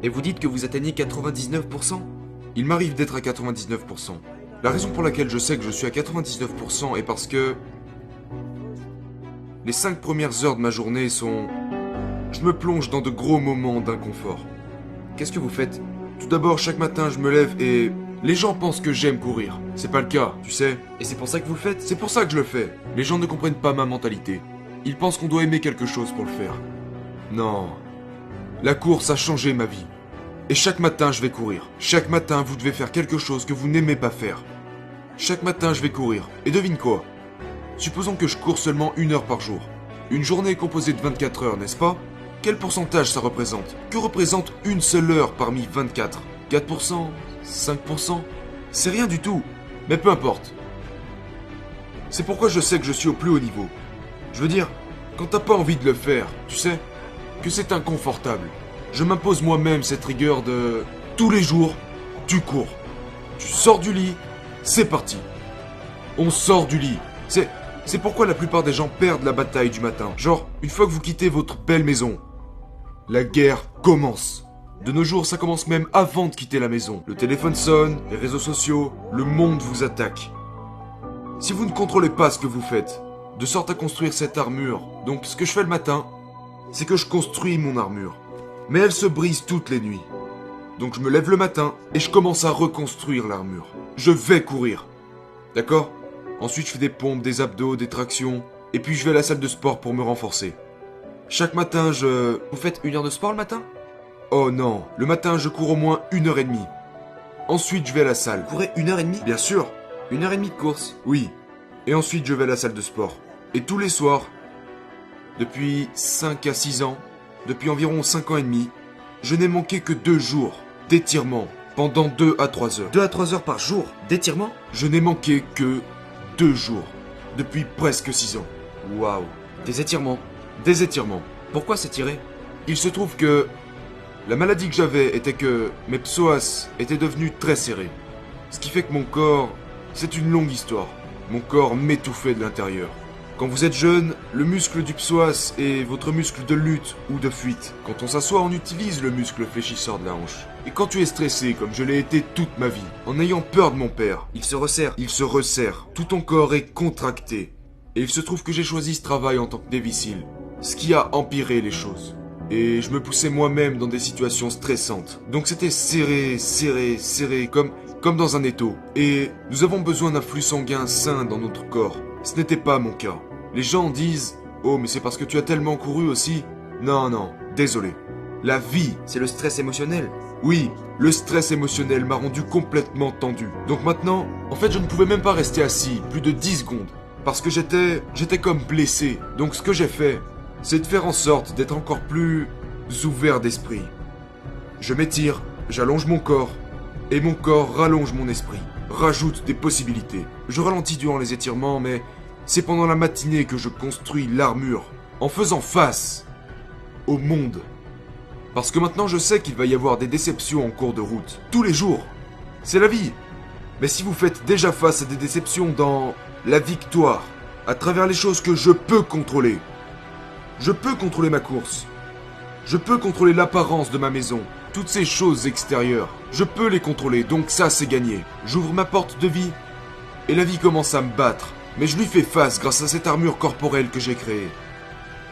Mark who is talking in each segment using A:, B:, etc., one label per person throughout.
A: Et vous dites que vous atteignez 99%?
B: Il m'arrive d'être à 99%. La raison pour laquelle je sais que je suis à 99% est parce que... les 5 premières heures de ma journée sont... je me plonge dans de gros moments d'inconfort.
A: Qu'est-ce que vous faites?
B: Tout d'abord, chaque matin, je me lève et... les gens pensent que j'aime courir. C'est pas le cas, tu sais.
A: Et c'est pour ça que vous le faites?
B: C'est pour ça que je le fais. Les gens ne comprennent pas ma mentalité. Ils pensent qu'on doit aimer quelque chose pour le faire. Non. La course a changé ma vie. Et chaque matin, je vais courir. Chaque matin, vous devez faire quelque chose que vous n'aimez pas faire. Chaque matin, je vais courir. Et devine quoi? Supposons que je cours seulement 1 heure par jour. Une journée est composée de 24 heures, n'est-ce pas? Quel pourcentage ça représente? Que représente une seule heure parmi 24? 4%? 5%? C'est rien du tout. Mais peu importe. C'est pourquoi je sais que je suis au plus haut niveau. Je veux dire, quand t'as pas envie de le faire, tu sais, que c'est inconfortable. Je m'impose moi-même cette rigueur de... tous les jours, tu cours. Tu sors du lit, c'est parti. On sort du lit. C'est pourquoi la plupart des gens perdent la bataille du matin. Genre, une fois que vous quittez votre belle maison, la guerre commence. De nos jours, ça commence même avant de quitter la maison. Le téléphone sonne, les réseaux sociaux, le monde vous attaque. Si vous ne contrôlez pas ce que vous faites, de sorte à construire cette armure, donc ce que je fais le matin, c'est que je construis mon armure. Mais elle se brise toutes les nuits. Donc je me lève le matin et je commence à reconstruire l'armure. Je vais courir. D'accord? Ensuite je fais des pompes, des abdos, des tractions, et puis je vais à la salle de sport pour me renforcer. Chaque matin je...
A: Vous faites 1 heure de sport le matin?
B: Oh non, le matin je cours au moins 1h30. Ensuite je vais à la salle.
A: Vous courez 1h30?
B: Bien sûr.
A: 1h30 de course?
B: Oui. Et ensuite je vais à la salle de sport. Et tous les soirs, depuis 5 à 6 ans, depuis environ 5 ans et demi, je n'ai manqué que 2 jours d'étirement pendant 2 à 3 heures.
A: 2 à 3 heures par jour d'étirement?
B: Je n'ai manqué que 2 jours depuis presque 6 ans.
A: Waouh. Des étirements?
B: Des étirements.
A: Pourquoi s'étirer?
B: Il se trouve que la maladie que j'avais était que mes psoas étaient devenus très serrés. Ce qui fait que mon corps, c'est une longue histoire. Mon corps m'étouffait de l'intérieur. Quand vous êtes jeune, le muscle du psoas est votre muscle de lutte ou de fuite. Quand on s'assoit, on utilise le muscle fléchisseur de la hanche. Et quand tu es stressé, comme je l'ai été toute ma vie, en ayant peur de mon père,
A: Il se resserre.
B: il se resserre. Tout ton corps est contracté. Et il se trouve que j'ai choisi ce travail en tant que dévicile, ce qui a empiré les choses. Et je me poussais moi-même dans des situations stressantes. Donc c'était serré, serré, serré, comme dans un étau. Et nous avons besoin d'un flux sanguin sain dans notre corps. Ce n'était pas mon cas. Les gens disent « Oh, mais c'est parce que tu as tellement couru aussi ?» Non, non, désolé. La vie,
A: C'est le stress émotionnel.
B: oui, le stress émotionnel m'a rendu complètement tendu. Donc maintenant, en fait, je ne pouvais même pas rester assis plus de 10 secondes. Parce que j'étais comme blessé. Donc ce que j'ai fait, c'est de faire en sorte d'être encore plus ouvert d'esprit. Je m'étire, j'allonge mon corps, et mon corps rallonge mon esprit, rajoute des possibilités. Je ralentis durant les étirements, mais c'est pendant la matinée que je construis l'armure, en faisant face au monde. Parce que maintenant je sais qu'il va y avoir des déceptions en cours de route, tous les jours. C'est la vie. Mais si vous faites déjà face à des déceptions dans la victoire, à travers les choses que je peux contrôler, je peux contrôler ma course. Je peux contrôler l'apparence de ma maison. Toutes ces choses extérieures, je peux les contrôler, donc ça c'est gagné. J'ouvre ma porte de vie, et la vie commence à me battre. Mais je lui fais face grâce à cette armure corporelle que j'ai créée.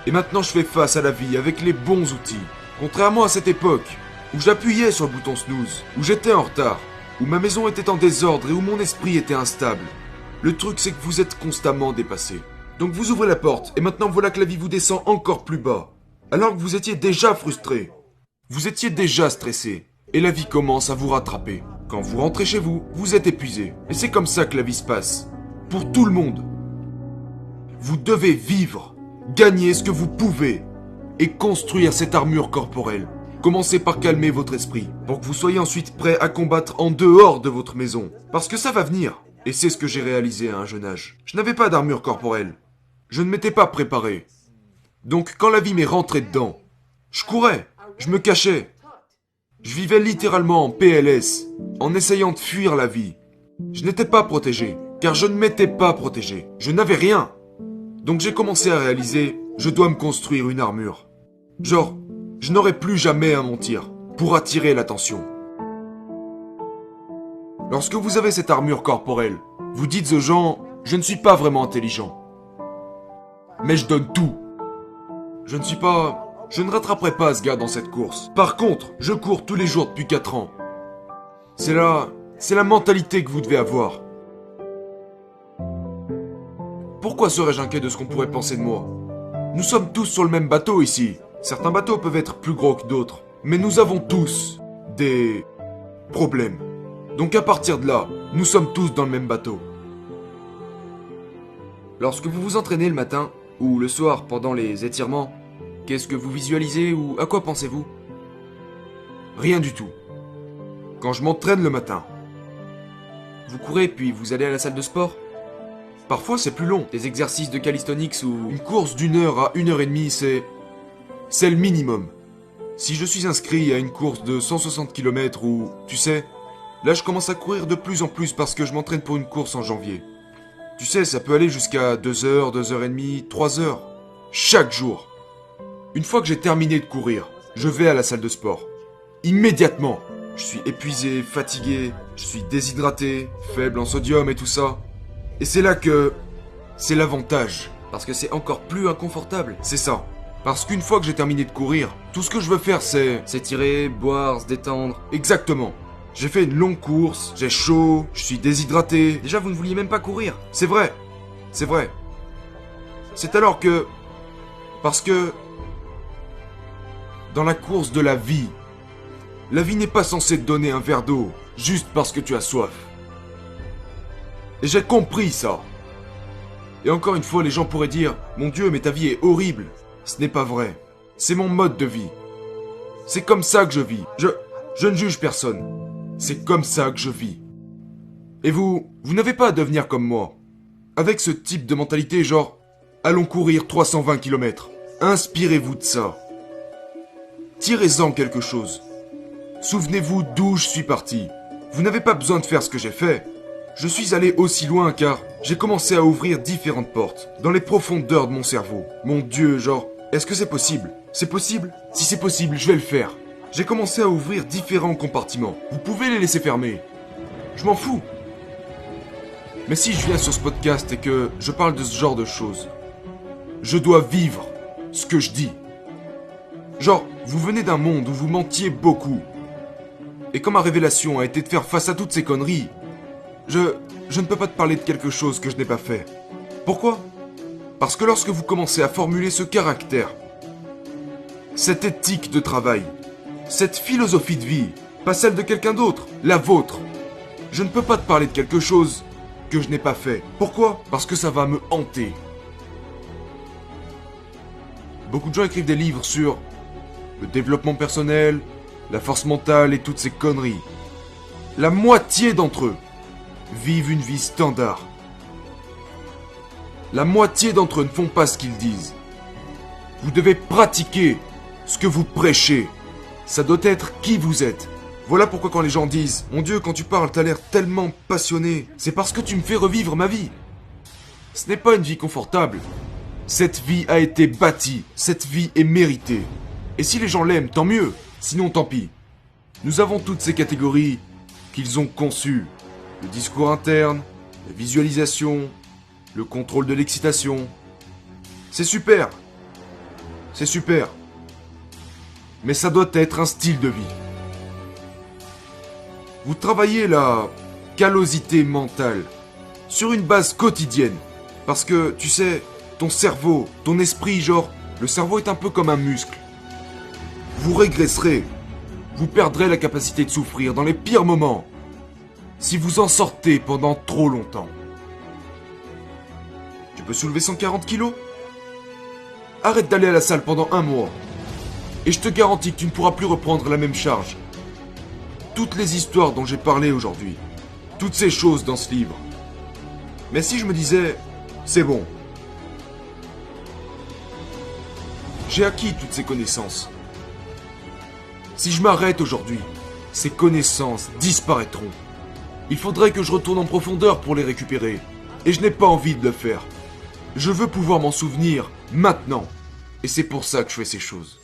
B: Et maintenant je fais face à la vie avec les bons outils. Contrairement à cette époque, où j'appuyais sur le bouton snooze, où j'étais en retard, où ma maison était en désordre et où mon esprit était instable. Le truc c'est que vous êtes constamment dépassé. Donc vous ouvrez la porte, et maintenant voilà que la vie vous descend encore plus bas. Alors que vous étiez déjà frustré. Vous étiez déjà stressé. Et la vie commence à vous rattraper. Quand vous rentrez chez vous, vous êtes épuisé. Et c'est comme ça que la vie se passe. Pour tout le monde. Vous devez vivre, gagner ce que vous pouvez, et construire cette armure corporelle. Commencez par calmer votre esprit, pour que vous soyez ensuite prêt à combattre en dehors de votre maison. Parce que ça va venir. Et c'est ce que j'ai réalisé à un jeune âge. Je n'avais pas d'armure corporelle. Je ne m'étais pas préparé. Donc quand la vie m'est rentrée dedans, je courais, je me cachais. Je vivais littéralement en PLS, en essayant de fuir la vie. Je n'étais pas protégé, car je ne m'étais pas protégé. Je n'avais rien. Donc j'ai commencé à réaliser, je dois me construire une armure. Genre, je n'aurai plus jamais à mentir. pour attirer l'attention. Lorsque vous avez cette armure corporelle, vous dites aux gens « Je ne suis pas vraiment intelligent. Mais je donne tout. Je ne rattraperai pas ce gars dans cette course. Par contre, je cours tous les jours depuis 4 ans. C'est la mentalité que vous devez avoir. Pourquoi serais-je inquiet de ce qu'on pourrait penser de moi? Nous sommes tous sur le même bateau ici. Certains bateaux peuvent être plus gros que d'autres. Mais nous avons tous des problèmes. Donc à partir de là, nous sommes tous dans le même bateau.
A: Lorsque vous vous entraînez le matin, ou le soir pendant les étirements, qu'est-ce que vous visualisez ou à quoi pensez-vous?
B: Rien du tout. Quand je m'entraîne le matin,
A: Vous courez puis vous allez à la salle de sport?
B: parfois c'est plus long.
A: Des exercices de calisthenics ou...
B: Une course d'1 heure à 1 h 30, c'est le minimum. Si je suis inscrit à une course de 160 km ou, tu sais, là je commence à courir de plus en plus parce que je m'entraîne pour une course en janvier. Tu sais, ça peut aller jusqu'à 2 heures, 2 heures et demie, 3 heures. Chaque jour. Une fois que j'ai terminé de courir, je vais à la salle de sport. Immédiatement. Je suis épuisé, fatigué, je suis déshydraté, faible en sodium et tout ça. Et c'est là que... c'est l'avantage.
A: Parce que c'est encore plus inconfortable.
B: C'est ça. Parce qu'une fois que j'ai terminé de courir, tout ce que je veux faire c'est...
A: S'étirer, boire, se détendre.
B: Exactement. J'ai fait une longue course, j'ai chaud, je suis déshydraté.
A: Déjà, vous ne vouliez même pas courir.
B: C'est vrai. C'est vrai. C'est alors que... Parce que... Dans la course de la vie n'est pas censée te donner un verre d'eau juste parce que tu as soif. Et j'ai compris ça. Et encore une fois, les gens pourraient dire « Mon Dieu, mais ta vie est horrible !» Ce n'est pas vrai. C'est mon mode de vie. C'est comme ça que je vis. Je ne juge personne. C'est comme ça que je vis. Et vous n'avez pas à devenir comme moi. Avec ce type de mentalité genre « Allons courir 320 km ». Inspirez-vous de ça. Tirez-en quelque chose. Souvenez-vous d'où je suis parti. Vous n'avez pas besoin de faire ce que j'ai fait. Je suis allé aussi loin car j'ai commencé à ouvrir différentes portes dans les profondeurs de mon cerveau. Mon Dieu, genre, est-ce que c'est possible? C'est possible? Si c'est possible, je vais le faire. J'ai commencé à ouvrir différents compartiments. Vous pouvez les laisser fermer. Je m'en fous. Mais si je viens sur ce podcast et que je parle de ce genre de choses, je dois vivre ce que je dis. Genre, vous venez d'un monde où vous mentiez beaucoup. Et quand ma révélation a été de faire face à toutes ces conneries, je ne peux pas te parler de quelque chose que je n'ai pas fait. Pourquoi? Parce que lorsque vous commencez à formuler ce caractère, cette éthique de travail, cette philosophie de vie, pas celle de quelqu'un d'autre, la vôtre, je ne peux pas te parler de quelque chose que je n'ai pas fait. Pourquoi? Parce que ça va me hanter. Beaucoup de gens écrivent des livres sur le développement personnel, la force mentale et toutes ces conneries. La moitié d'entre eux vivent une vie standard. La moitié d'entre eux ne font pas ce qu'ils disent. Vous devez pratiquer ce que vous prêchez. Ça doit être qui vous êtes. Voilà pourquoi quand les gens disent « Mon Dieu, quand tu parles, t'as l'air tellement passionné. » C'est parce que tu me fais revivre ma vie. Ce n'est pas une vie confortable. Cette vie a été bâtie. Cette vie est méritée. Et si les gens l'aiment, tant mieux. Sinon, tant pis. Nous avons toutes ces catégories qu'ils ont conçues. Le discours interne, la visualisation, le contrôle de l'excitation. C'est super. C'est super. Mais ça doit être un style de vie. Vous travaillez la callosité mentale sur une base quotidienne. Parce que, tu sais, ton cerveau, ton esprit, genre, le cerveau est un peu comme un muscle. Vous régresserez. Vous perdrez la capacité de souffrir dans les pires moments. Si vous en sortez pendant trop longtemps. Tu peux soulever 140 kilos? Arrête d'aller à la salle pendant 1 mois. Et je te garantis que tu ne pourras plus reprendre la même charge. Toutes les histoires dont j'ai parlé aujourd'hui. Toutes ces choses dans ce livre. Mais si je me disais, c'est bon. J'ai acquis toutes ces connaissances. Si je m'arrête aujourd'hui, ces connaissances disparaîtront. Il faudrait que je retourne en profondeur pour les récupérer. Et je n'ai pas envie de le faire. Je veux pouvoir m'en souvenir maintenant. Et c'est pour ça que je fais ces choses.